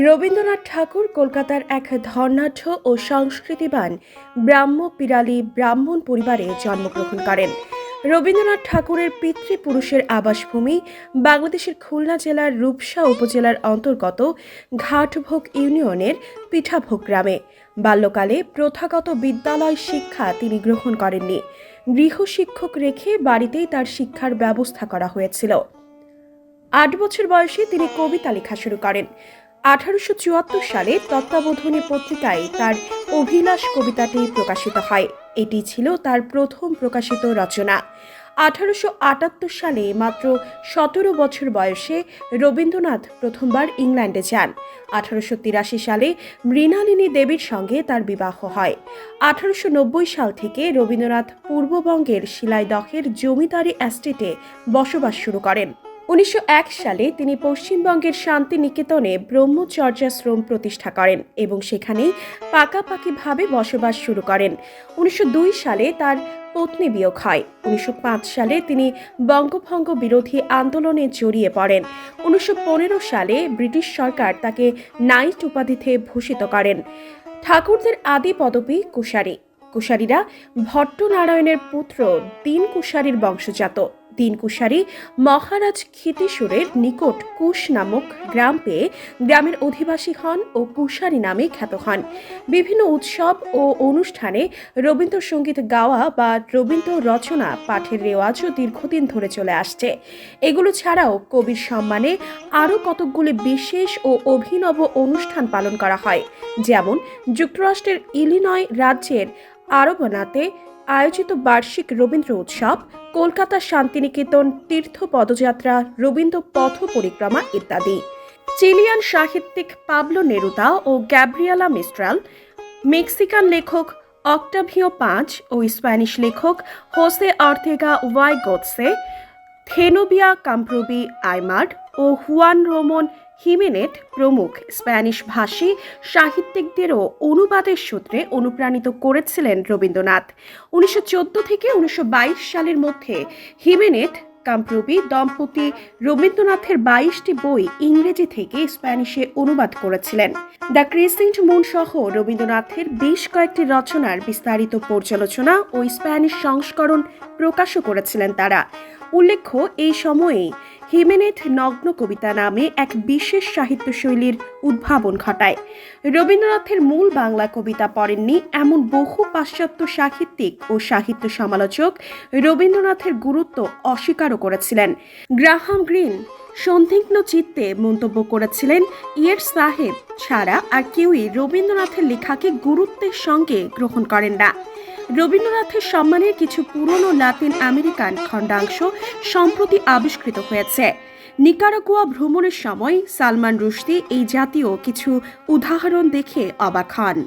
রবীন্দ্রনাথ ঠাকুর কলকাতার এক ধর্নাঢ্য ও সংস্কৃতিবান ব্রাহ্ম পিরালি ব্রাহ্মণ পরিবারে জন্মগ্রহণ করেন। রবীন্দ্রনাথ ঠাকুরের পিতৃপুরুষের আবাসভূমি বাংলাদেশের খুলনা জেলার রূপসা উপজেলার অন্তর্গত ঘাটভোগ ইউনিয়নের পিঠাভোগ গ্রামে। বাল্যকালে প্রথাগত বিদ্যালয় শিক্ষা তিনি গ্রহণ করেননি। গৃহশিক্ষক রেখে বাড়িতেই তার শিক্ষার ব্যবস্থা করা হয়েছিল। ৮ বছর বয়সে তিনি কবিতা লেখা শুরু করেন। 1874 সালে তত্ত্বাবধানী পত্রিকায় তার অভিলাষ কবিতাটি প্রকাশিত হয়। এটি ছিল তার প্রথম প্রকাশিত রচনা। 1878 সালে মাত্র 17 বছর বয়সে রবীন্দ্রনাথ প্রথমবার ইংল্যান্ডে যান। 1883 সালে মৃণালিনী দেবীর সঙ্গে তার বিবাহ হয়। 1890 সাল থেকে রবীন্দ্রনাথ পূর্ববঙ্গের শিলাইদহের জমিদারি এস্টেটে বসবাস শুরু করেন। 1901 সালে তিনি পশ্চিমবঙ্গের শান্তিনিকেতনে ব্রহ্মচর্যাশ্রম প্রতিষ্ঠা করেন এবং সেখানেই পাকাপাকিভাবে বসবাস শুরু করেন। 1902 সালে তার পত্নী বিয়োগ হয়। 1905 সালে তিনি বঙ্গভঙ্গ বিরোধী আন্দোলনে জড়িয়ে পড়েন। 1915 সালে ব্রিটিশ সরকার তাকে নাইট উপাধিতে ভূষিত করেন। ঠাকুরদের আদি পদবী কুশারী। কুশারীরা ভট্টনারায়ণের পুত্র দীন কুশারীর বংশজাত। দীন কুশারী মহারাজ ক্ষিতিসুরের নিকট কুশ নামক গ্রাম পেয়ে গ্রামের অধিবাসী হন ও কুশারী নামে খ্যাত হন। বিভিন্ন উৎসব ও অনুষ্ঠানে রবীন্দ্রসঙ্গীত গাওয়া বা রবীন্দ্র রচনা পাঠের রেওয়াজও দীর্ঘদিন ধরে চলে আসছে। এগুলো ছাড়াও কবির সম্মানে আরও কতকগুলি বিশেষ ও অভিনব অনুষ্ঠান পালন করা হয়, যেমন যুক্তরাষ্ট্রের ইলিনয় রাজ্যের আরবনাতে আয়োজিত বার্ষিক রবীন্দ্র উৎসব, কলকাতা শান্তিনিকেতন তীর্থ পদযাত্রা, রবীন্দ্র পথ পরিক্রমা ইত্যাদি। চিলিয়ান সাহিত্যিক পাবলো নেরুদা ও গ্যাব্রিয়েলা মিস্ট্রাল, মেক্সিকান লেখক অক্টাভিও পাঁচ ও স্প্যানিশ লেখক হোসে অর্তেগা ওয়াই গোতসে, থেনোবিয়া কাম্প্রুবি আইমার ও হুয়ান রোমন হিমেনেট প্রমুখ স্প্যানিশ ভাষী সাহিত্যিকদেরও অনুবাদের সূত্রে অনুপ্রাণিত করেছিলেন রবীন্দ্রনাথ। 1914 থেকে 1922 সালের মধ্যে হিমেনেট কাম্প্রুবি দম্পতি রবীন্দ্রনাথের 22টি বই ইংরেজি থেকে স্প্যানিশে অনুবাদ করেছিলেন। দ্য ক্রিসেন্ট মুন সহ রবীন্দ্রনাথের বেশ কয়েকটি রচনার বিস্তারিত পর্যালোচনা ও স্প্যানিশ সংস্করণ প্রকাশও করেছিলেন তারা। উল্লেখ্য, এই সময়েই হিমেনেট নগ্ন কবিতা নামে এক বিশেষ সাহিত্যশৈলীর উদ্ভাবন ঘটায়। রবীন্দ্রনাথের মূল বাংলা কবিতা পড়েননি এমন বহু পাশ্চাত্য সাহিত্যিক ও সাহিত্য সমালোচক রবীন্দ্রনাথের গুরুত্ব অস্বীকারও করেছিলেন। গ্রাহাম গ্রিন সন্দিগ্ধ চিত্তে মন্তব্য করেছিলেন, ইয়ের সাহেব ছাড়া আর কেউই রবীন্দ্রনাথের লেখাকে গুরুত্বের সঙ্গে গ্রহণ করেন না। রবীন্দ্রনাথের সম্মানের কিছু পুরনো লাতিন আমেরিকান খণ্ডাংশ সম্প্রতি আবিষ্কৃত হয়েছে। নিকারাগুয়া ভ্রমণের সময় সালমান রুশদি এই জাতীয় কিছু উদাহরণ দেখে অবাক হন।